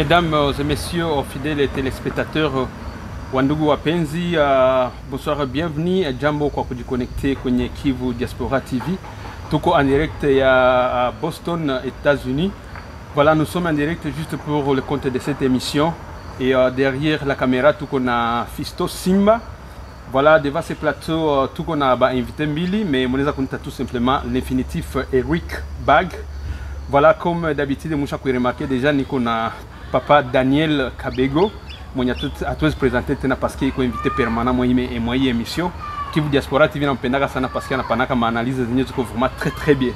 Mesdames et messieurs, fidèles téléspectateurs, wandugu wapenzi, bonsoir, bienvenue. Jambo kwa kujiconnecter kwenye Kivu Diaspora TV. Tuko en direct à Boston, États-Unis. Voilà, nous sommes en direct juste pour le compte de cette émission. Et derrière la caméra, tout qu'on a Fisto Simba. Voilà, devant ce plateau, tout qu'on a invité Mbili, mais on a tout simplement l'infinitif Eric Bag. Voilà, comme d'habitude, je peux remarquer déjà, nous avons papa Daniel Kabego. Je vais tous présenter parce qu'il est invité permanent moi émission. Kivu Diaspora TV na mpendaka sana parce qu'il y a une analyse vraiment très bien.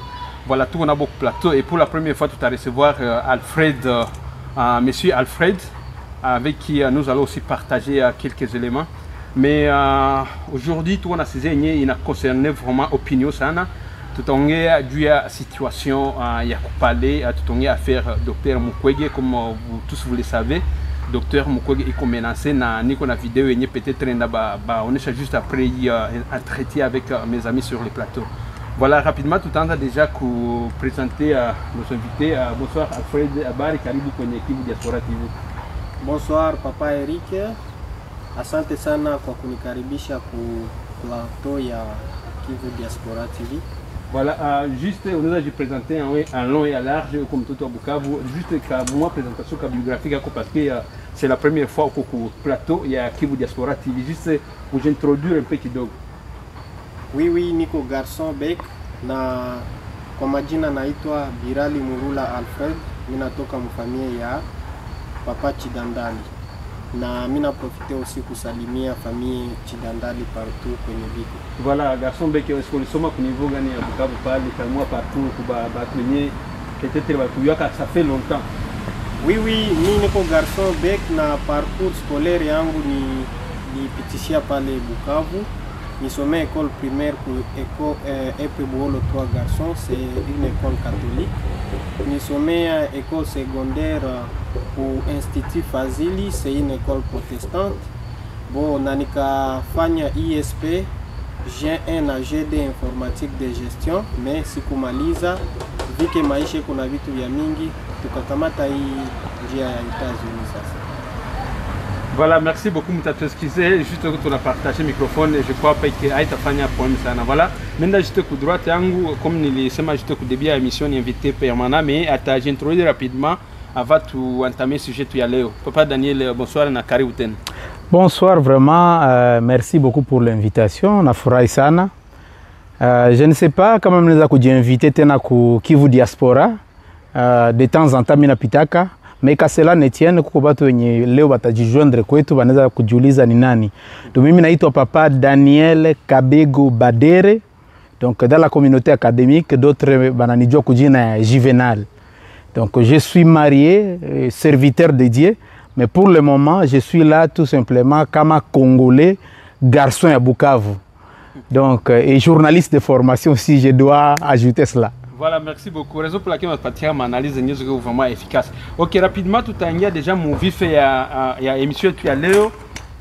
Voilà, tout on a beaucoup de plateau et pour la première fois, tout à recevoir Alfred, monsieur Alfred, avec qui nous allons aussi partager quelques éléments. Mais aujourd'hui, tout on a saisi, il a concerné vraiment opinion sana. Tout on a dû à situation, il y a parlé, tout on a affaire docteur Mukwege, comme vous tous vous le savez. Docteur Mukwege est menacé na la vidéo et peut-être on est juste après un traité avec mes amis sur le plateau. Voilà, rapidement, tout le temps déjà pour présenter nos invités. Bonsoir Alfred Abari, karibu kwenye Kivu Diaspora TV. Bonsoir Papa Eric. Asante sana kwa kunikaribisha ku plateau ya Kivu Diaspora TV. Voilà, juste on nous a présenté en long et à large comme tout au Bukavu. Juste moi présentation biographique parce que c'est la première fois au plateau il y a Kivu Diaspora TV. Juste pour j'introduire un peu kidogo. Oui, niko garçon Bek na kwa majina naitwa Birali Murula Alfred. Mimi natoka mfamilia ya Papa Chidandali. Na mimi naprofite aussi kusalimia famille Chidandali partout kwenye viko. Voilà, garçon Bek, est-ce qu'on soma au niveau gani ya Bukavu pale kwa moi partout kwa batenye peut-être batuyaka ça fait longtemps. Oui, mimi niko garçon Bek na parcours scolaire yangu ni pitishia pale Bukavu. Nisomé école primaire pour école Buolo 3 garçons, c'est une école catholique. Nisomé école secondaire pour Institut Fazili, c'est une école protestante. Bon, nanika fanya ISP, G1 na GD informatique de gestion, mais sikumaliza vike maisha kuna vitu vya mingi tukakamata hii njia ya États-Unis sasa. Voilà, merci beaucoup, Moutatoué. Excusez, juste que tu as partagé le microphone et je crois pas que Aïe t'a fait un problème. Voilà, maintenant juste coup droit, comme nous le savons, juste coup début à l'émission, invité permanent, mais à introduire rapidement avant de entamer le sujet. Tu y allais. Papa Daniel, bonsoir, Nakari Outen. Bonsoir, vraiment, merci beaucoup pour l'invitation. Nafurahi sana. Je ne sais pas comment nous avons invité tena ku Kivu Diaspora. De temps en temps, mina pitaka. Mais quand cela ne tienne, kuko batu wenye leo batajijoindre kwetu banaweza kujiuliza ni nani. Donc mimi naitwa Papa Daniel Kabego Badere. Donc dans la communauté académique, d'autres bananijua kujina Juvenal. Donc je suis marié, serviteur de Dieu, mais pour le moment, je suis là tout simplement comme un Congolais, garçon à Bukavu. Donc et journaliste de formation si je dois ajouter cela. Voilà, merci beaucoup. Raison pour laquelle on va partir à analyse est vraiment efficace. Ok, rapidement, tout à l'heure, déjà, mon vif et à émission, tu as Léo,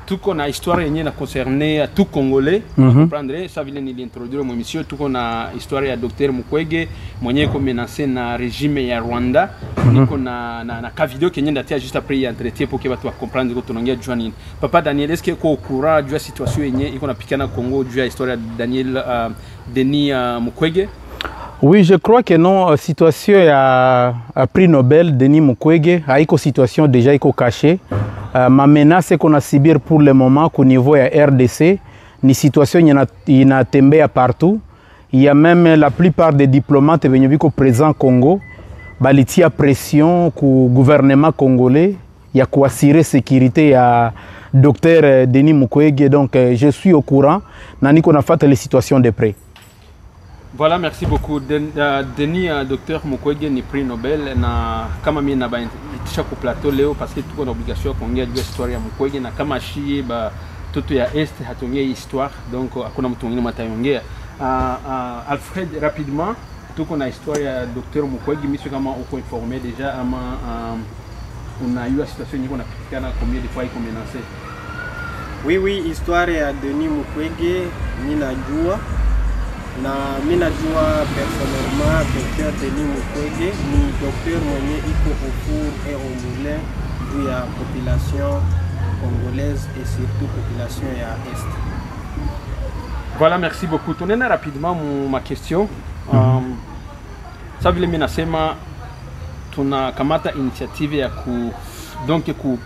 tout qu'on a histoire a concerné tout Congolais. Vous comprendrez, ça vient d'introduire mon émission, tout qu'on a histoire à docteur Mukwege, moyen qu'on menacé dans le régime à Rwanda, qu'on a na vidéo qui est juste après y entretien pour que tu comprendre que tu as joindre. Papa Daniel, est-ce que tu es au courant de la situation et qu'on a piqué dans le Congo, de la histoire de Daniel Denis Mukwege? Oui, je crois que non, situation a prix Nobel, Denis Mukwege, a une situation déjà cachée. Ma menace qu'on a subir pour le moment qu'au niveau de RDC, une situation il a tombé partout. Il y a même la plupart des diplomates venus au présent Congo, baliti à pression au gouvernement congolais, il y a quoi assurer sécurité à docteur Denis Mukwege. Donc je suis au courant, nani qu'on a fait les situations de près. Voilà, merci beaucoup. Denis, docteur Mukwege ni prix Nobel na kama mimi na baitisha ku plateau leo parce que tuko na obligation ya kuongea juu ya histoire ya Mukwege na kama shie ba toto ya est hatongea histoire donc hakuna mtu mwingine mtaiongea. Alfred, rapidement, tuko na histoire ya docteur Mukwege, mimi kama uko informé déjà ama on a eu la situation niko napitikana combien de fois iko menacé. Oui, histoire ya Denis Mukwege ni najua. Na mimi najua personnellement docteur Denis Mukwege ni docteur mwenye iko au cours et au moulin juu ya population congolaise et surtout population ya Est. Voilà, merci beaucoup. Tunaenda rapidement ma question. Ça vile mimi nasema tunakamata initiative ya ku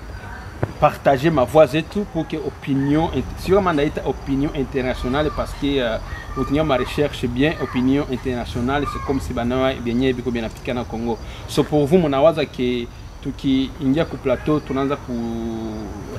partager ma voix zetu pour que opinion sûrement naita opinion internationale parce que opinion ma recherche bien opinion internationale c'est comme si banawa benye biko binapika na Congo. So pour vous munawaza que tukiingia ku plateau tunaanza ku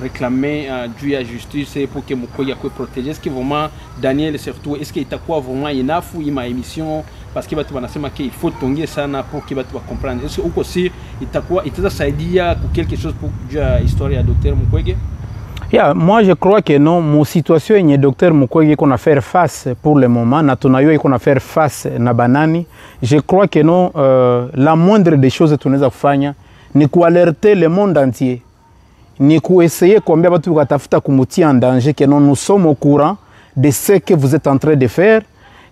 réclamer juu ya justice pour que Mukwege akwe protéger. Est-ce que vraiment Daniel surtout est-ce que itakuwa vraiment inafu ima émission parce que batu banasema que il faut tonger sana pour que batu ba comprendre. Est-ce que uko si itakuwa itazasaidia ku quelque chose pour juu ya histoire ya Dr Mukwege? Yeah, moi je crois que non, mon situation yenye Dr Mukwege qu'on a faire face pour le moment na tunayo qu'on a faire face na banani. Je crois que non, la moindre des choses tunaweza kufanya ni kualerter le monde entier, ni kuessayer kuambia batu kutafuta kumutia en danger que non, nous sommes au courant de ce que vous êtes en train de faire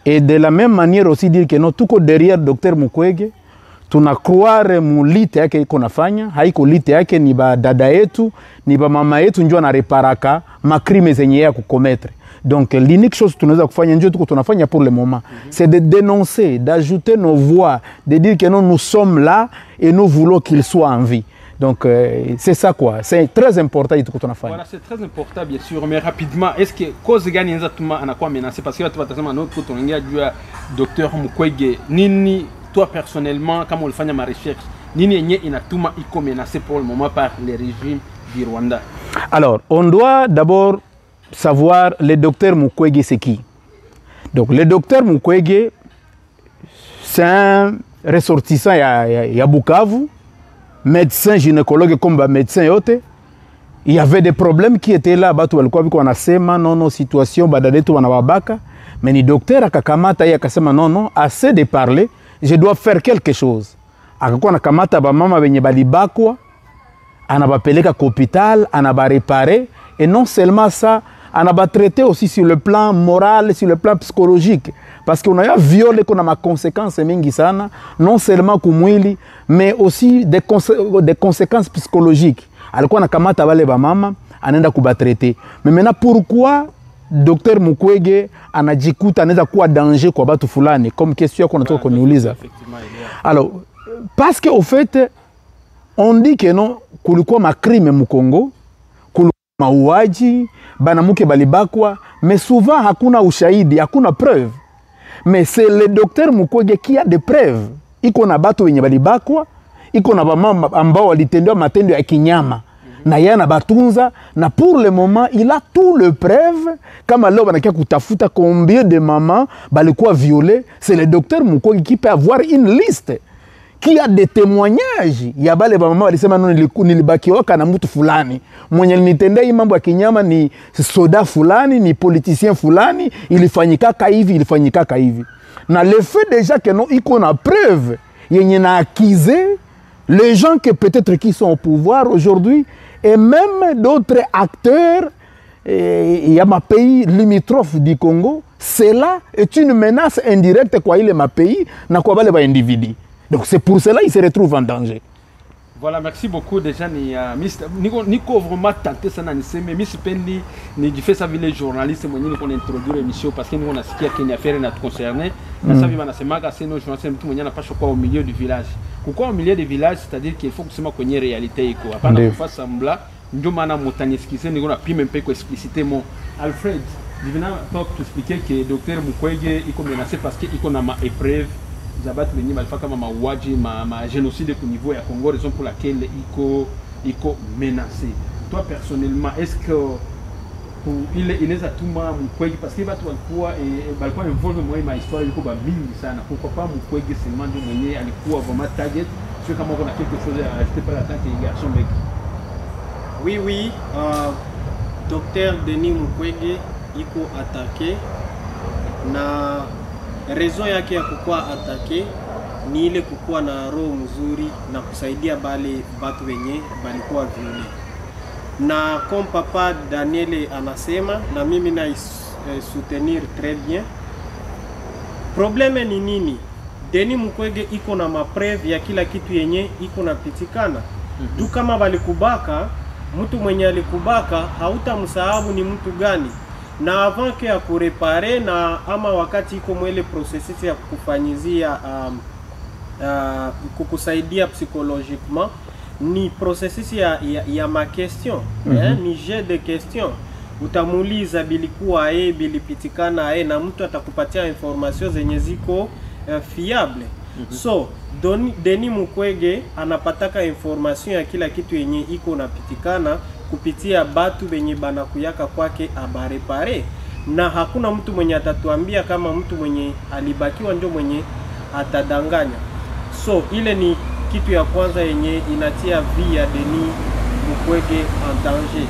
et de la même manière aussi dire que non, tuko derrière Dr Mukwege, tuna croire mulite yake iko nafanya, haiko lite yake ni ba dada yetu, ni ba mama yetu njoo na reparaka makrime zenye ya kukometre. Donc l'unique chose que tunaweza kufanya njoo tuko tunafanya pour le moment, c'est de dénoncer, d'ajouter nos voix, de dire que non, nous sommes là et nous voulons qu'il soit en vie. Donc c'est ça quoi, c'est très important tuko tunafanya. Voilà, c'est très important bien sûr, mais rapidement, est-ce que cause gani nzatuma anakuwa menacé parce que watu watasema notre tunaingia juu ya Dr Mukwege nini toi personnellement comme on le fait ma recherche nini yenye inatuma iko menacé pour le moment par le régime du Rwanda? Alors, on doit d'abord savoir le docteur Mukwege c'est qui. Donc le docteur Mukwege c'est un ressortissant ya Bukavu, médecin gynécologue comme médecin yote. Il y avait des problèmes qui étaient là, batu walikuwa biko wanasema non situation badadetu wanawabaka, mais ni docteur akakamata yeye akasema non, assez de parler, je dois faire quelque chose. Akakuwa nakamata ba mama benye balibakwa, anabapeleka kwa hôpital, anabareparer et non seulement ça, anabatraiter aussi sur le plan moral, sur le plan psychologique parce qu'on a violé qu'on a ma conséquences mingi sana, non seulement kumwili mais aussi des conséquences psychologiques. Alikuwa nakamata wale ba mama anaenda kubatraiter. Mais maintenant pourquoi Dr Mukwege anajikuta anaweza kuwa danger kwa batu fulani comme question yako nataka kuniuliza? Alors parce que au fait on dit que non kulikuwa makrime mu Congo, kulikuwa mauaji, banamuke balibakwa, mais souvent hakuna ushahidi, hakuna preuve. Mais c'est le docteur Mukwege qui a des preuves. Iko na batu wenye balibakwa, iko na bamama ambao walitendewa matendo ya kinyama. Na yana batunza, na pour le moment, il a tout le preuve. Kama leo banakia kutafuta combien de mamans balikuwa violées, c'est le docteur Mukwege qui peut avoir une liste. Qui a des témoignages ya bale ba mama walisema no nilibakiwaka na mtu fulani mwenye nitendea hii mambo ya kinyama ni soda fulani ni politicien fulani ilifanyikaka hivi na le fait déjà que non iko na preuve yenye na accuser les gens que peut-être qui sont au pouvoir aujourd'hui et même d'autres acteurs il y a ma pays limitrophe du Congo, cela est une menace indirecte kwa ile ma pays na kwa bale ba individus. Donc c'est pour cela qu'il se retrouve en danger. Voilà, merci beaucoup déjà niko vraiment tenté sana niseme mimi sipendi ni fait ça vile journaliste mwenyewe niko introduire émission parce que niko nasikia Kenya affaire na concerné na sababu wanasemaga c'est nos journalistes mtu mwenyewe anapaswa kuwa au milieu du village. Kukuwa au milieu du village c'est-à-dire qu'il faut kusema kwenye réalité iko. Hapana kufanya sembla ndio maana mutanisikise niko na pime mpe ko explicitement Alfred divina talk to expliquer que docteur Mukwege iko menacé parce que iko na ma épreuve Zabat venye balifaka mauaji ma génocide au niveau ya Congo, raison pour laquelle iko menacé. Toi personnellement, est-ce que il est à tout moment Mukwege parce que watu walikuwa involve moi ma histoire iko ba mingi sana. Pourquoi pas Mukwege seulement ndio mwenye alikuwa vraiment target? Sio kama kuna quelque chose à ajouter par la tant que garçon bec. Oui, docteur Denis Mukwege iko attaqué na raison yake ya kukuwa atake ni ile kukuwa na roho mzuri na kusaidia bale batu wenye balikuwa viole. Na comme papa Daniel anasema na mimi na soutenir très bien. Probleme ni nini? Denis Mukwege iko na mapreve ya kila kitu yenye iko napitikana. Tu kama walikubaka, mtu mwenye alikubaka hautamsahau ni mtu gani. Na avant que ya kurepare na ama wakati iko mwele processus ya kufanyizia kukusaidia psychologiquement, ni processus ya ma question, ni jeu de question. Utamuuliza bilikuwa bilipitikana na mtu atakupatia information zenye ziko fiable. So Denis Mukwege anapataka information ya kila kitu yenye iko napitikana kupitia batu benye banakuyaka kwake abarepare, na hakuna mtu mwenye atatuambia kama mtu mwenye alibakiwa ndio mwenye atadanganya. So ile ni kitu ya kwanza yenye inatia vie ya Denis Mukwege en danger,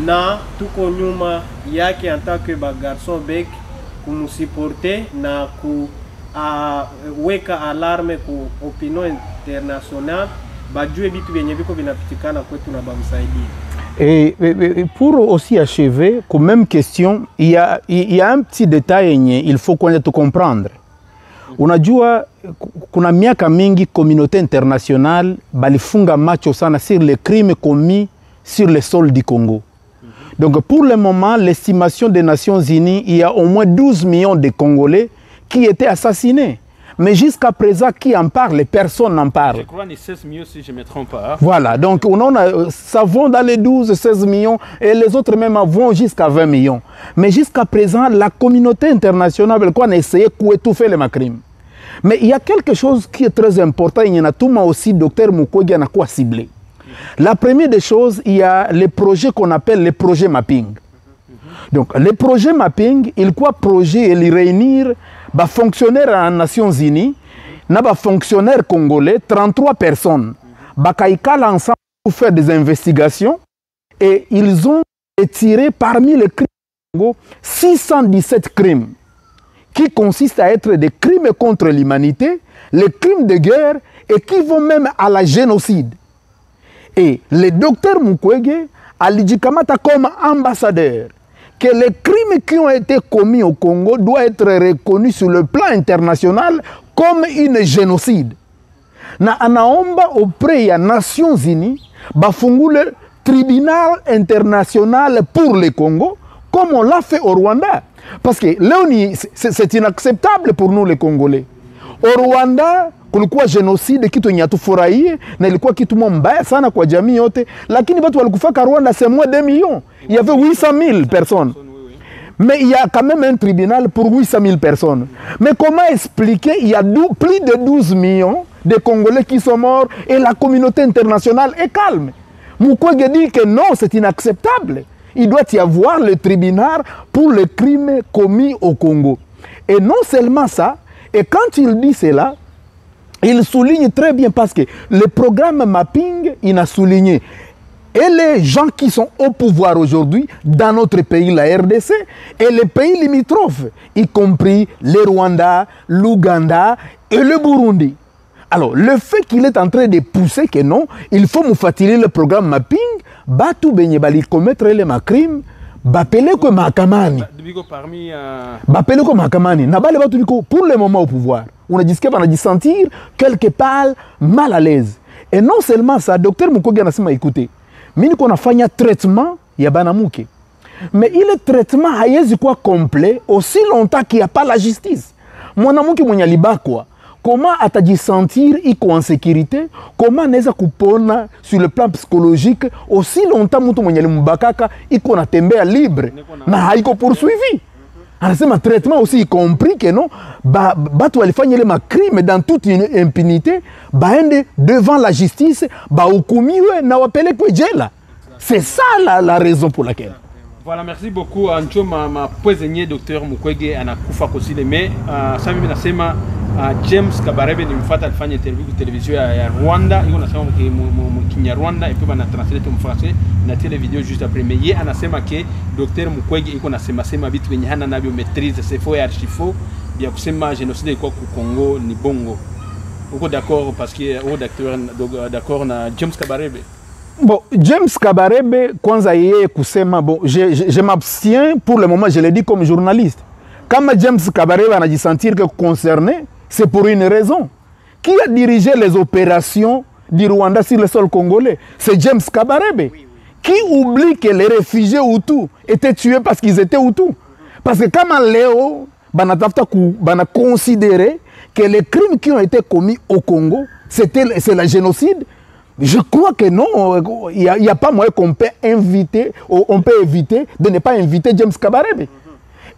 na tuko nyuma yake en tant que ba garçon bec kumusiporte na weka alarme ku opinion international bajue vitu vyenye viko vinapitikana kwetu na bamsaidie. Et pour aussi achever, comme même question, il y a un petit détail il faut qu'on ait comprendre. Unajua kuna miaka mingi communauté internationale balifunga macho sana sur les crimes commis sur le sol du Congo. Donc pour le moment, l'estimation des Nations Unies, il y a au moins 12 millions de Congolais qui étaient assassinés. Mais jusqu'à présent, qui en parle? Personne n'en parle. Je crois que c'est 16 millions si je ne me trompe pas. Voilà, donc ça vont dans les 12, 16 millions et les autres même vont jusqu'à 20 millions. Mais jusqu'à présent, la communauté internationale a essayé d'étouffer les crimes. Mais il y a quelque chose qui est très important, il y en a tout aussi, Dr Mukwege a quoi ciblé. La première des choses, il y a les projets qu'on appelle les projets mapping. Donc, les projets mapping, il quoi projet et les réunir bah, fonctionnaires en Nations Unies, na bah, fonctionnaires congolais, 33 personnes, bah, kaikala ensemble pour faire des investigations et ils ont tiré parmi les crimes du Congo 617 crimes qui consistent à être des crimes contre l'humanité, les crimes de guerre et qui vont même à la génocide. Et le docteur Mukwege a dit comme ambassadeur que les crimes qui ont été commis au Congo doivent être reconnus sur le plan international comme une génocide. Na anaomba auprès des Nations Unies bafungule tribunal international pour le Congo comme on l'a fait au Rwanda. Parce que là, c'est inacceptable pour nous les Congolais. Au Rwanda, kulikuwa génocide kitu nyatufurahie na ilikuwa kitu mbaya sana kwa jamii yote, lakini watu walikufaka Rwanda c'est moins de 2 millions. Il y avait 800 000 personnes. Mais il y a quand même un tribunal pour 800 000 personnes. Mais comment expliquer il y a plus de 12 millions de Congolais qui sont morts et la communauté internationale est calme? Mukwege dit que non, c'est inacceptable. Il doit y avoir le tribunal pour les crimes commis au Congo. Et non seulement ça, et quand il dit cela, il souligne très bien parce que le programme mapping, il a souligné. Et les gens qui sont au pouvoir aujourd'hui, dans notre pays, la RDC, et les pays limitrophes, y compris le Rwanda, l'Ouganda et le Burundi. Alors, le fait qu'il est en train de pousser que non, il faut nous fatiguer le programme mapping, Batu Benyebali commettre les crimes, Bapele comme Mahakamani. Bapele comme Mahakamani. Nabale Batu pour le moment au pouvoir. On a dit qu'on a dit sentir quelque part mal à l'aise. Et non seulement ça, docteur Mukwege a écouté. Mais qu'on a fait un traitement, il y a Banamuke. Mais il est traitement haïezi quoi complet aussi longtemps qu'il n'y a pas la justice. Mon amour qui m'a liba quoi. Comment a-t-il sentir en sécurité? Comment n'est-ce kupona sur le plan psychologique aussi longtemps que mwenye mbakaka iko na tembea libre na haiko poursuivi? Anasema traitement aussi y compris que non batu walifanya ile macrime dans toute une impunité baende devant la justice bahukumiwe na wapelekwe jela. C'est ça la raison pour laquelle. Voilà, merci beaucoup. Ancho ma poisigné docteur Mukwege anakufa kosile mais ça mimi nasema James Kabarebe nimfuata alifanya interview kwa television ya Rwanda, iko nasema Kinyarwanda et puis bana translate en français na tele video juste après, mais yeye anasema ke docteur Mukwege iko nasema vitu venye hana navyo maîtrise, c'est faux et archi faux, bien kusema génocide kwa ku Congo ni bongo. Uko d'accord parce que d'accord na James Kabarebe? Bon, James Kabarebe, kwanza yeye kusema, bon, je m'abstiens pour le moment, je l'ai dit comme journaliste. Quand James Kabarebe a dit sentir que concerné, c'est pour une raison. Qui a dirigé les opérations du Rwanda sur le sol congolais. C'est James Kabarebe qui oublie que les réfugiés Hutus étaient tués parce qu'ils étaient Hutus. Parce que comme Léo, on a considéré que les crimes qui ont été commis au Congo, c'est le génocide. Je crois que non, il n'y a pas moyen qu'on peut éviter de ne pas inviter James Kabarebe.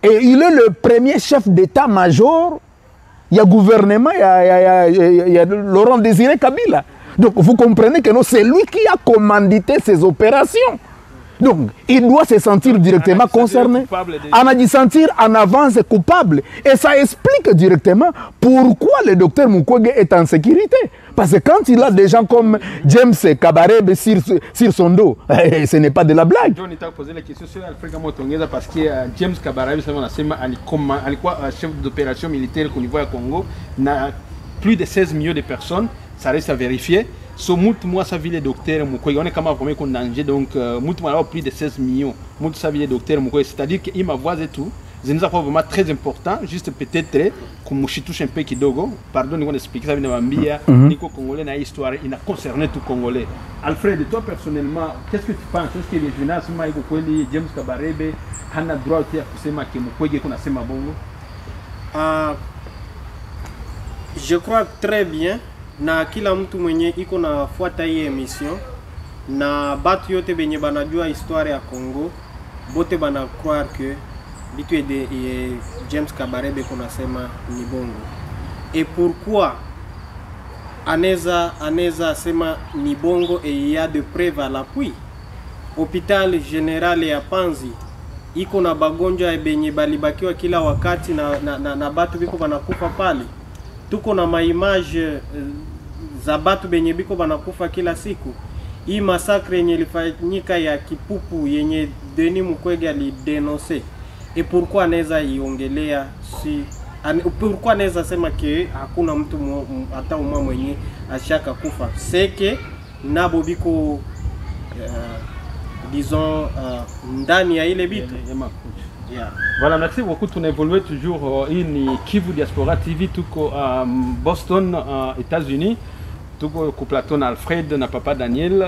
Et il est le premier chef d'état-major. Il y a gouvernement, il y a Laurent Désiré Kabila. Donc vous comprenez que non, c'est lui qui a commandité ces opérations. Donc il doit se sentir directement concerné. On a dit sentir en avance coupable. Et ça explique directement pourquoi le docteur Mukwege est en sécurité. Parce que quand il a des gens comme James Kabarebe sur son dos, ce n'est pas de la blague. John t'a posé la question sur Alfred Gamotongeza parce que James Kabarebe, alikuwa chef d'opération militaire au niveau du Congo, na plus de 16 millions de personnes, ça reste à vérifier. So moi ça vit les docteurs Mukwege, on est quand même vraiment en danger, donc moi plus de 16 millions, moi ça vit les docteurs Mukwege, c'est-à-dire qu'il m'a voix et tout. C'est vraiment très important, juste peut-être comme je touche un peu kidogo, pardon, on explique ça vient Mambia, Nico Congolais na histoire, il a concerné tout Congolais. Alfred, toi personnellement, qu'est-ce que tu penses? Est-ce que les jeunesses Maïko Kweli, James Kabarebe, Hana droit à kusema que Mukwege kuna sema bongo? Je crois très bien na kila mtu mwenye iko na fuata hii emission na batu yote benye banajua histoire ya Congo, bote bana croire que bitu de James Kabarebe kunasema ni bongo. Et pourquoi aneza sema ni bongo et il y a de preuves à l'appui. Hôpital général ya Panzi iko na bagonjwa benye balibakiwa kila wakati na batu biko banakufa pale. Tuko na maimage za batu benye biko banakufa kila siku. Hii masakre yenye ilifanyika ya Kipupu yenye Denis Mukwege alidénoncer. Et pourquoi anaweza iongelea pourquoi anaweza sema ke hakuna mtu hata umma mwenye ashaka kufa? C'est que nabo biko disons ndani ya ile bitu. Yeah. Voilà, merci beaucoup. On évolue toujours in Kivu Diaspora TV, tuko Boston, États-Unis, tuko Platon Alfred na papa Daniel.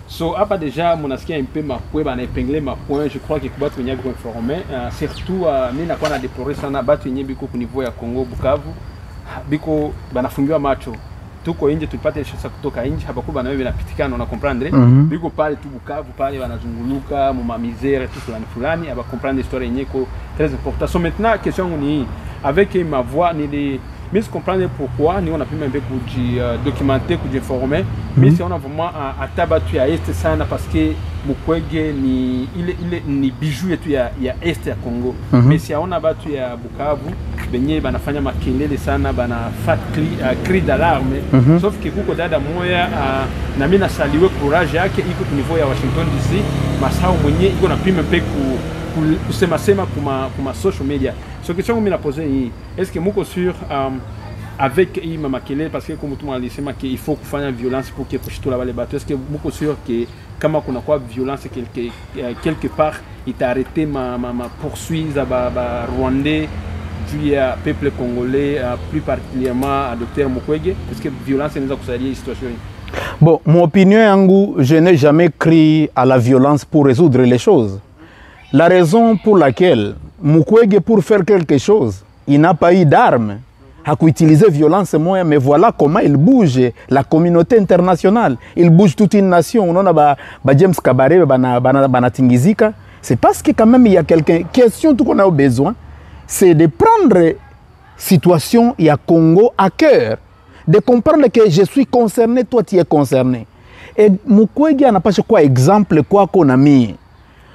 So hapa déjà monasikia un peu mapwe bana épinglé ma point, je crois que kubatu wenye biko informé, surtout mimi nakuwa na déplorer sana batu wenye biko ku niveau ya Congo Bukavu biko banafungiwa macho. Tuko nje tupate shisa kutoka nje hapa kwa bana wewe napitikana na comprendre biko pale tu Bukavu pale wanazunguluka mu misère tout fulani aba comprendre histoire yenye ko très important. So maintenant question ni avec ma voix ni les mais comprendre pourquoi nous on a pu même documenter, informer, mais si on a vraiment à tabatu à est sana parce que Mukwege ni il est ni bijou et il y a est à Congo, mais si on a battu à Bukavu benye banafanya makelele sana bana fat cri d'alarme, sauf que kuko dada moya na mimi na saliwe courage yake iko ku niveau ya Washington DC, masao mwenye iko na pime pe kusema sema kuma social media. So question que me la poser est-ce que muko sûr avec Ima Makele parce que comme tout le monde dit qu'il faut faire une violence pour que puisse tout là les bateaux, est-ce que muko sûr que kama kuna quoi violence quelque part il t'a arrêté ma poursuite à Rwandais du peuple congolais plus particulièrement à docteur Mukwege, est-ce que violence nous a causé une situation? Bon, mon opinion yangu, je n'ai jamais crié à la violence pour résoudre les choses. La raison pour laquelle Mukwege, pour faire quelque chose, il n'a pas eu d'armes, a utilisé violence moyen, mais voilà comment il bouge la communauté internationale. Il bouge toute une nation. On a James Kabarebe, Banatingizika. C'est parce que quand même il y a quelqu'un. Question tout qu'on a besoin, c'est de prendre la situation il y a Congo à cœur, de comprendre que je suis concerné, toi tu es concerné. Et Mukwege n'a pas quoi exemple quoi qu'on a mis.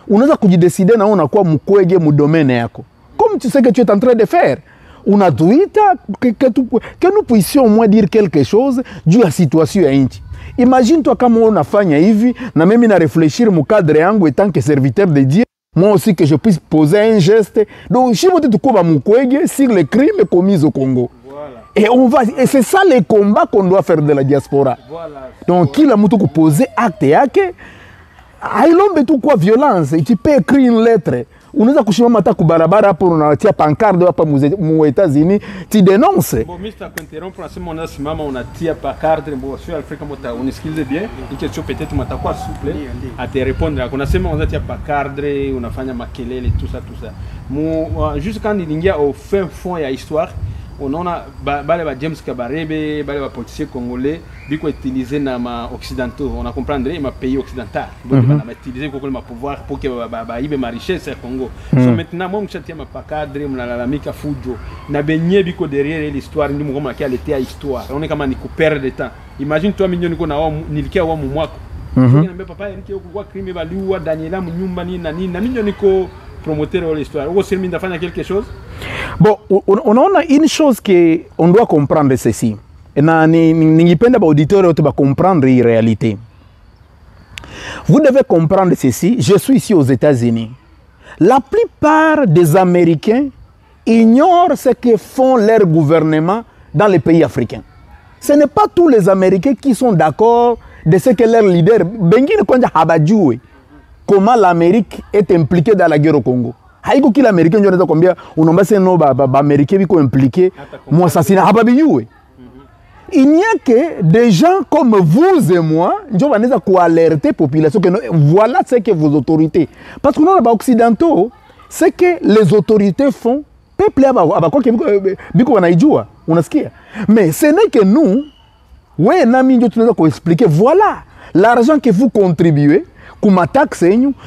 Unaweza kujidécider na unakuwa Mukwege mu domaine yako. Comme tu sais que tu es en train de faire. Unatuita que nous puissions au moins dire quelque chose dû à la situation ya nchi. Imagine toi kama unafanya hivi na mimi na réfléchir mu cadre yangu étant que serviteur de Dieu, moi aussi que je puisse poser un geste. Donc si vous êtes comme Mukwege sur les crimes commis au Congo. Voilà. Et c'est ça le combat qu'on doit faire de la diaspora. Voilà. Donc qui la mutu ko poser acte yake. Ailombe tout quoi violence, et tu peux écrire une lettre unaweza kushimama hata kubarabara hapo unatia pancarte hapa mu États-Unis tu dénonces. Bon, Mr. Interrompre, à ce moment-là, si maman on a tiré pancarte, bon, sur Afrique, on excuse bien, une question peut-être matakuwa souple à te répondre. On a sema on a tiré pancarte, on a fait makelele, tout ça. Juste quand il y a au fin fond il y a histoire, on a James Kabarebe, les politiciens congolais, biko utilisé na ma occidentaux, on a comprendre ma pays occidental, donc on a utilisé pour ma pouvoir pour que ibe ma richesse Congo. So maintenant moi je tiens ma pakadre, mon la mika fujo, na benye biko derrière l'histoire ni mongoma qui a été à histoire. On est comme ni ko perdre de temps. Imagine toi million niko na nilikia wa mu mwako. Ngine papa Eric yo kwa crime baliwa Daniela munyumba ni na million niko promoteur de l'histoire. Ou c'est faire quelque chose? Bon, on a une chose qu'on doit comprendre ceci. Et ningipenda ba auditeur wote ba comprendre la réalité. Vous devez comprendre ceci, je suis ici aux États-Unis. La plupart des Américains ignorent ce que font leurs gouvernements dans les pays africains. Ce n'est pas tous les Américains qui sont d'accord de ce que leur leader Bengine Konja Habadjoue. Comment l'Amérique est impliquée dans la guerre au Congo. Haïko qui l'Américain, je ne sais combien, on a dit que l'Américain est impliqué, moi assassinat Hababiyoué. Il n'y a que des gens comme vous et moi, qui vont alerter la population que voilà ce que vos autorités. Parce que nous, les Occidentaux, ce que les autorités font, peuple mais ce n'est que nous, ouais, nami, je te expliquer, voilà l'argent que vous contribuez. Comme taxe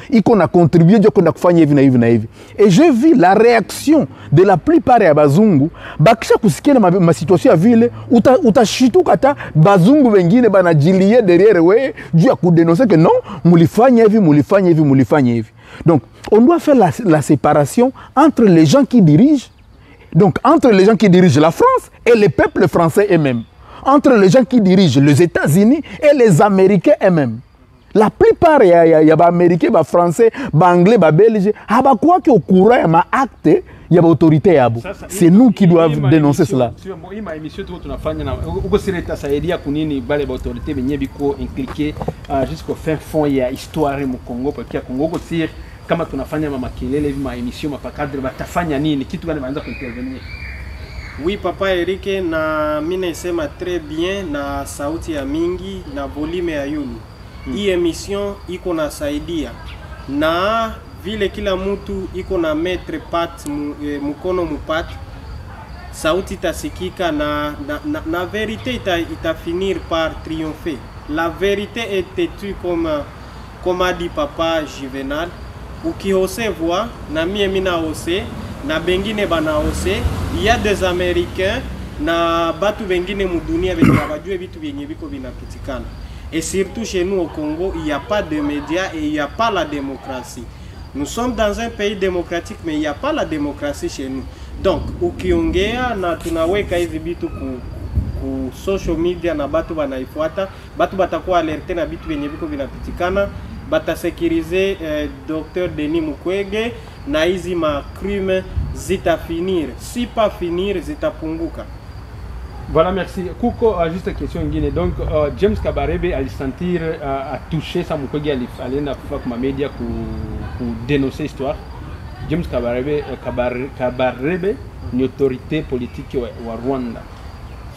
il qu'on a contribué qu'on a fait et j'ai vu la réaction de la plupart des bazungu bakisha kusikia ma situation ya vile utashituka hata bazungu wengine bana jilie derrière we juu ya kudénoncer que non mulifanya hivi. Donc on doit faire la séparation entre les gens qui dirigent, donc entre les gens qui dirigent la France et les peuples français eux-mêmes, entre les gens qui dirigent les États-Unis et les Américains eux-mêmes. La plupart, il y a des Américains, des Français, des Anglais, des Belges, quoi qu'au courant, il y a acte, il y a autorité. C'est nous qui devons dénoncer cela. Il y a une émission qui a impliqué jusqu'au fin fond, il y a histoire au Congo, parce que le Congo, kama tunafanya makelele ma émission mapakadre batafanya nini kitu gani wanaanza kuintervenir. Oui papa Eric, na mimi nasema très bien na sauti ya mingi na volume ya yulu. Hii emission iko nasaidia na vile kila mtu iko na mettre pat mkono mupat, sauti tasikika na vérité ita finir par triompher. La vérité est têtue comme a dit papa Juvenal. Ukihose voix na mie mina hose na bengine bana hose, il y a des Américains na batu bengine mu dunia bajue vitu vyenye biko vinapitikana. Et surtout chez nous au Congo, il n'y a pas de médias et il n'y a pas la démocratie. Nous sommes dans un pays démocratique, mais il n'y a pas la démocratie chez nous. Donc, ukiongea na tunaweka hivi bitu ku social media na batu banaifuata, batu batakuwa alerte na bitu vyenye biko vinapitikana, batasekirize Dr Denis Mukwege na hizi ma crime zitafinir. Si pas finir, zitapunguka. Voilà, merci. Kuko, juste une question. Donc, James Kabarebe a sentir à toucher sa Mukwege à l'enda comme média pour dénoncer l'histoire. James Kabarebe, une autorité politique au Rwanda.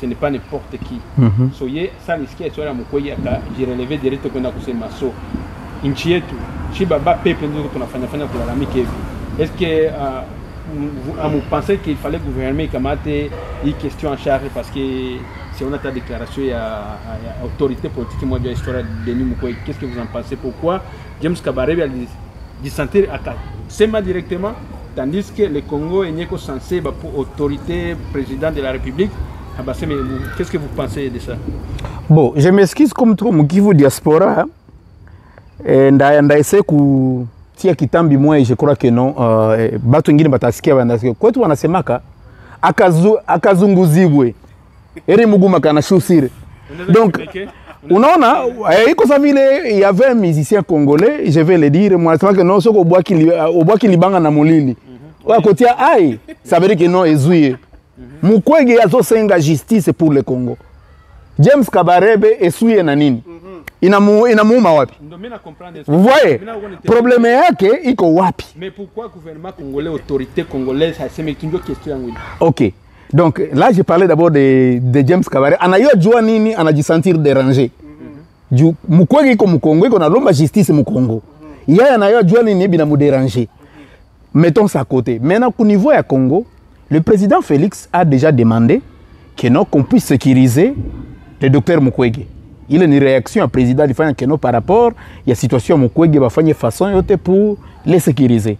Ce n'est pas n'importe qui. Soyez, ça risque de la Mukwege à j'ai relevé direct qu'on a couché masso. Inchietu, Chibaba Pepe, nous qu'on a fait pour la Mikevi. Est-ce que vous pensez qu'il fallait gouverner comme une question en charge parce que si on a ta déclaration, il y a autorité politique, moi, de l'histoire de Denis Mukwege. Qu'est-ce que vous en pensez? Pourquoi James Kabarebe a dit sentir à Sema directement, tandis que le Congo est censé pour autorité président de la République? Qu'est-ce que vous pensez de ça? Bon, je m'excuse comme trop, Mukivu diaspora. Ndaise ku tia kitambi moi je crois que non batu wengine batasikia wanasikia kwetu wanasemaka akazunguzibwe eri muguma kana shusire. Donc unaona iko ça vile il y avait un musicien congolais, je vais le dire, moi c'est que non soko obwaki libanga na mulili wa kotia ai ça veut dire que non ezuye Mukwege azo senga justice pour le Congo. James Kabarebe esuye na nini? Inamuuma wapi? Vous voyez, problème yake iko wapi? Mais pourquoi le gouvernement congolais, autorité congolaise, ça c'est une question. Ok, donc là je parlais d'abord de James Kabarebe. Anayojua nini anajisentir dérangé. Mukwege iko Mukongo, iko na lomba justice Mukongo. Yeye anayojua nini bina déranger. Mettons ça à côté. Maintenant, au niveau du Congo, le président Félix a déjà demandé qu'on puisse sécuriser le docteur Mukwege. Il y a une réaction au président par rapport à la situation Mukwege va faire façon pour les sécuriser.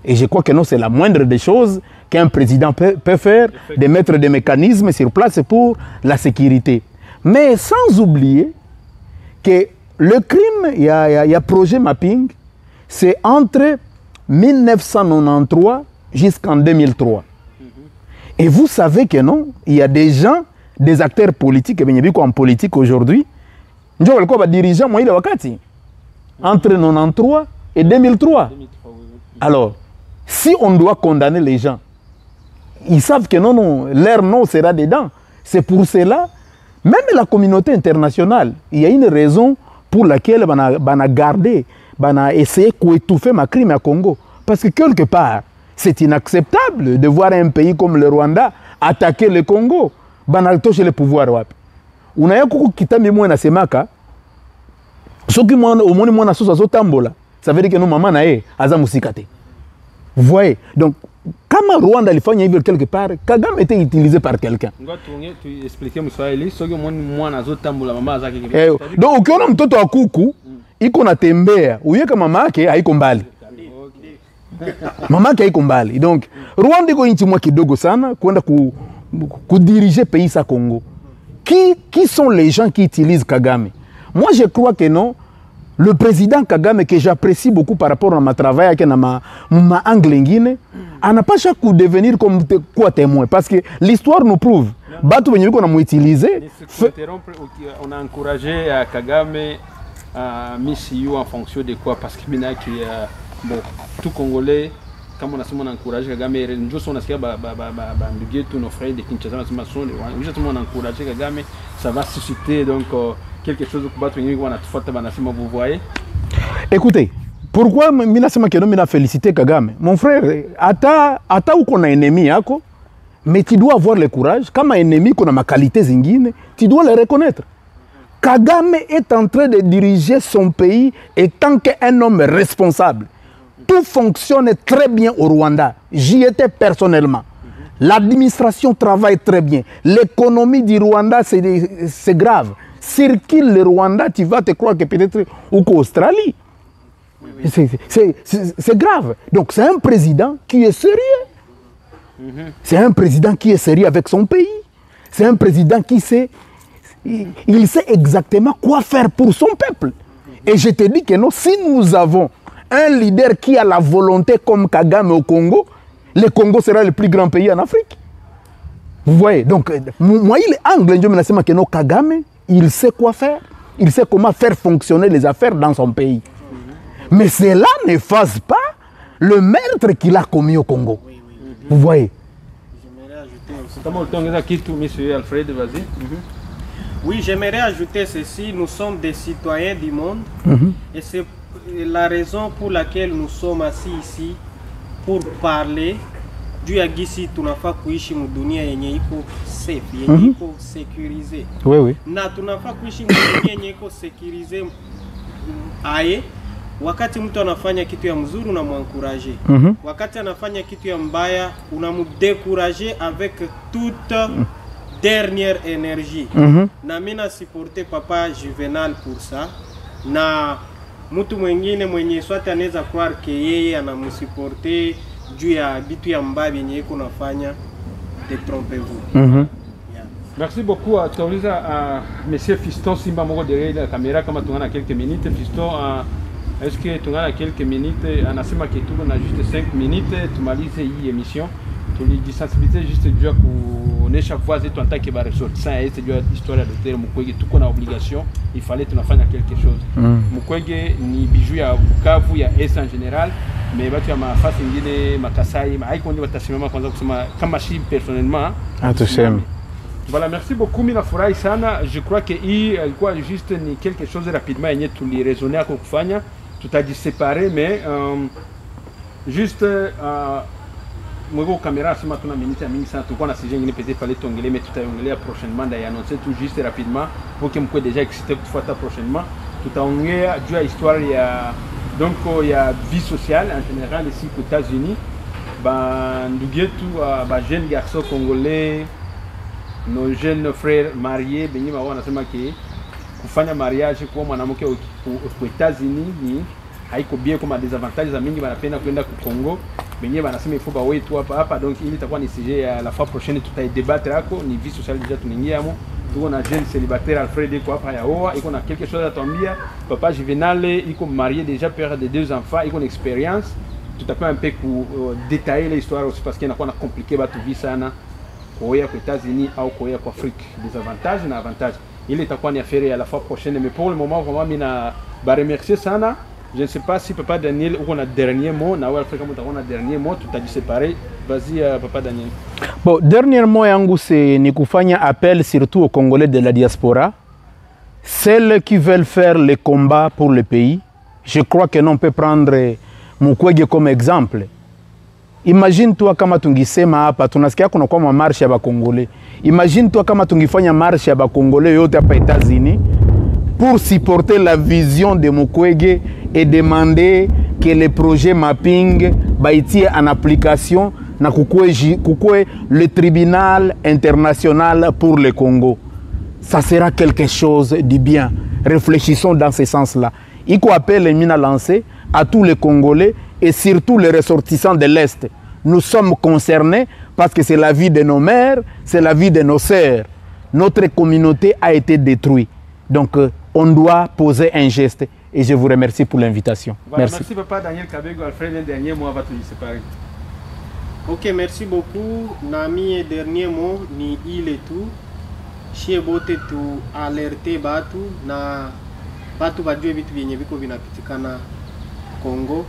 Et je crois que non, c'est la moindre des choses qu'un président peut faire, de mettre des mécanismes sur place pour la sécurité. Mais sans oublier que le crime, il y a projet mapping, c'est entre 1993 jusqu'en 2003. Et vous savez que non, il y a des gens, des acteurs politiques, et en politique aujourd'hui, dirigeants, moi, il wakati entre 93 et 2003. Alors, si on doit condamner les gens, ils savent que non, leur nom sera dedans. C'est pour cela, même la communauté internationale, il y a une raison pour laquelle on a gardé, on a essayé d'étouffer ma crime à Congo. Parce que quelque part, c'est inacceptable de voir un pays comme le Rwanda attaquer le Congo. On touché le pouvoir. On a kitami mwana semaka. Soki mwana omoni mwana soso azotambola. Ça veut dire que nous maman nae aza musikate. Vous voyez? Donc comme Rwanda alifanya hivyo quelque part, Kagame était utilisé par quelqu'un. Tu expliquer Mswahili, soki omoni mwana azotambola mama azaki. Donc ukiona mtoto wa kuku iko natembea, uyeka mama yake haiko mbali. Mama yake haiko mbali. Donc Rwanda iko nchi mwa kidogo sana kwenda diriger pays sa Congo. Qui sont les gens qui utilisent Kagame? Moi, je crois que non. Le président Kagame, que j'apprécie beaucoup par rapport à ma travail avec ma angle, elle n'a pas chaque coup devenir comme quoi témoin. Parce que l'histoire nous prouve. Batu venir qu'on a utilisé. On a encouragé Kagame à misser en fonction de quoi? Parce que maintenant, bon, tout Congolais, comme on a encouragé Kagame, nous avons tous nos frères de Kinshasa, on a encouragé Kagame, ça va susciter donc quelque chose vous voyez. Écoutez, pourquoi je féliciter Kagame? Mon frère, ata ou qu'on a ennemi, mais tu dois avoir le courage. Comme un ennemi qu'on a ma qualité zingine, tu dois le reconnaître. Kagame est en train de diriger son pays et tant qu'un homme responsable. Tout fonctionne très bien au Rwanda. J'y étais personnellement. L'administration travaille très bien. L'économie du Rwanda, c'est grave. Circule le Rwanda, tu vas te croire que peut-être ou qu'Australie. C'est grave. Donc c'est un président qui est sérieux. C'est un président qui est sérieux avec son pays. C'est un président qui sait, il sait exactement quoi faire pour son peuple. Et je te dis que non, si nous avons un leader qui a la volonté comme Kagame au Congo, le Congo sera le plus grand pays en Afrique. Vous voyez, donc, moi, il est anglais, je me laisse que non, Kagame, il sait quoi faire. Il sait comment faire fonctionner les affaires dans son pays. Mais cela n'efface pas le meurtre qu'il a commis au Congo. Vous voyez. Monsieur Alfred, vas-y. Oui, j'aimerais ajouter ceci. Nous sommes des citoyens du monde. Et c'est la raison pour laquelle nous sommes assis ici pour parler du yagisi tunafaa kuishi mudunia yenye iko safe, yenye iko sécurisé. Oui. Na tunafaa kuishi mudunia yenye iko sécurisé aye. Wakati mtu anafanya kitu ya mzuri unamwankuraje. Wakati anafanya kitu ya mbaya unamudécourager avec toute dernière énergie. Na mina supporter papa Juvenal pour ça. Na mtu mwingine mwenye swati anaweza croire que yeye anamusuporter juu ya bitu ya mbaya yenye iko nafanya, détrompez-vous. Merci beaucoup. Tutauliza monsieur Fiston Simba moko derrière la caméra kama tungana quelques minutes. Fiston, est-ce que tungana quelques minutes? Anasema que tuko na juste 5 minutes tumalize hii émission. Tulijisensibiliser juste juu ya kuonesha voix zetu en tant que ressortissants et juu ya histoire ya Dr. Mukwege. Tuko na obligation, il fallait tunafanya quelque chose. Mukwege ni bijou ya Bukavu ya Est en général, mais batu ya mafasi ingine Makasai haiko ndio watasimama kwanza kusema kama shi personnellement. Atuseme. Voilà, merci beaucoup. Mina furahi sana. Je crois que hii ilikuwa juste ni quelque chose rapidement yenye tuliraisonner kwa kufanya. Tutajiseparer mais juste mwego kamera sema tuna minute mingi sana, tulikuwa na sujet nyingine peut-être fallait tuongelee mais tutaongelea prochainement nda annoncer tout juste rapidement pour que mkwe déjà excité kufuata prochainement. Tutaongea juu ya histoire ya donc ya vie sociale en général ici aux États-Unis. Ba ndugu yetu ba jeune garçon congolais, nos jeunes frères mariés benye wao wanasema ke kufanya mariage kwa mwanamke aux États-Unis ni haiko bien, comme désavantages za mingi banapenda kwenda ku Congo benye banasema il faut ba wetu hapa donc ili itakuwa ni sujet ya la fois prochaine tutaidebattre yako ni vie sociale déjà tunaingia mo. Tuko na jeune célibataire Alfred iko hapa ya oa, iko na quelque chose à t'ambia. Papa Juvenal iko marié déjà, père de 2 enfants, iko une expérience. Tutakuwa un peu ku détailler l'histoire aussi parce qu'il y a na compliqué batu vie sana koya aux États-Unis au koya kwa Afrique, des avantages na avantages. Il itakuwa ni affaire à la fois prochaine mais pour le moment vraiment mina ba remercier sana. Je ne sais pas si Papa Daniel ou on a dernier mot, na ouais Afrique on a dernier mot, tout a dû séparer. Vas-y Papa Daniel. Bon, dernier mot yangu c'est ni kufanya appel surtout aux Congolais de la diaspora, celles qui veulent faire les combats pour le pays. Je crois que l'on peut prendre Mukwege comme exemple. Imagine-toi kama tungisema hapa tunasikia kuna kwa marche ya Congolais. Imagine-toi kama tungifanya marche ya Congolais yote hapa États-Unis pour supporter la vision de Mukwege et demander que le projet mapping baïtie en application na kukwe le tribunal international pour le Congo. Ça sera quelque chose de bien. Réfléchissons dans ce sens-là. Il faut appeler mina lancé à tous les Congolais et surtout les ressortissants de l'Est. Nous sommes concernés parce que c'est la vie de nos mères, c'est la vie de nos sœurs. Notre communauté a été détruite. Donc, on doit poser un geste. Et je vous remercie pour l'invitation. Voilà, merci. Papa Daniel Kabego. Alfred, un dernier mot avant de nous séparer. Ok, merci beaucoup. Nami, dernier mot, ni il et tout. Chez bote tu alerter batu na batu bajue vitu vyenye viko vinapitikana Congo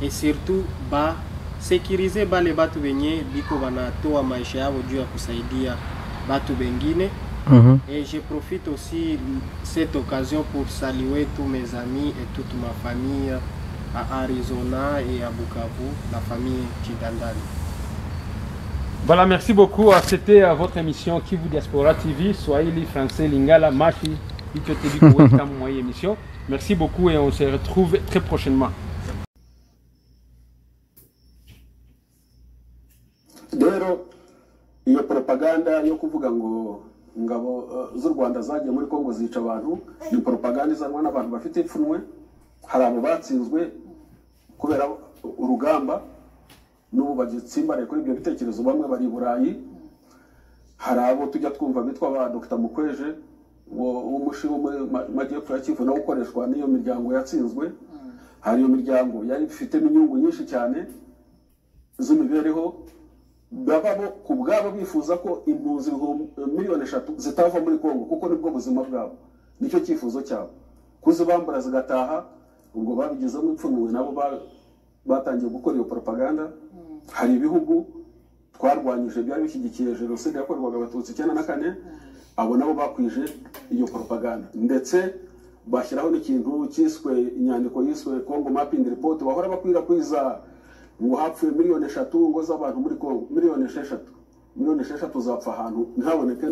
et surtout ba sécuriser bale batu venye biko wanatoa maisha yao juu ya kusaidia batu bengine. Et je profite aussi cette occasion pour saluer tous mes amis et toute ma famille à Arizona et à Bukavu, la famille Chidandani. Voilà, merci beaucoup. C'était votre émission Kivu Diaspora TV, Swahili, Français, Lingala, Machi, émission. Merci beaucoup et on se retrouve très prochainement. Dero, il y a propaganda, yo kuvuga ngo ngabo z'u Rwanda zagiye muri Kongo zica abantu, ni propaganda izanwa n'abantu bafite ipfunwe, hari abo batsinzwe kubera urugamba n'ubu bagitsimbare kuri ibyo bitekerezo, bamwe bari Burayi, hari abo tujya twumva bitwa ba Dr Mukweje umushi wo majyepfo ya Kivu no gukoreshwa n'iyo miryango yatsinzwe. Hari iyo miryango yari ifite inyungu nyinshi cyane z'imibereho, bababo ku bwabo bifuza ko impunzi 3 miliyoni zitava muri Kongo kuko nibwo buzima bwabo, nicyo cyifuzo cyabo, kuzibambura zigataha. Ubwo babigezemo ipfunwe nabo batangiye gukora iyo propaganda. Hari ibihugu twarwanyije byari bishyigikiye jenoside yakorwaga Abatutsi 94, abo nabo bakwije iyo propaganda, ndetse bashyiraho n'ikintu cyiswe inyandiko yiswe Congo Mapping Report, bahora bakwirakwiza ngo hapfuye 3 miliyoni ngo z'abantu muri Kongo. 6 miliyoni zapfa ahantu ntaboneke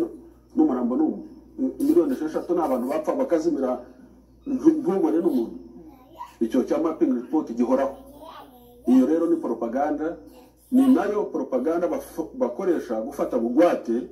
n'umurambo n'umwe. 6 miliyoni n'abantu bapfa bakazimira ntubone n'umuntu. Icyo cya Mapping Report gihoraho. Iyo rero ni propaganda, ni nayo propaganda bakoresha gufata bugwate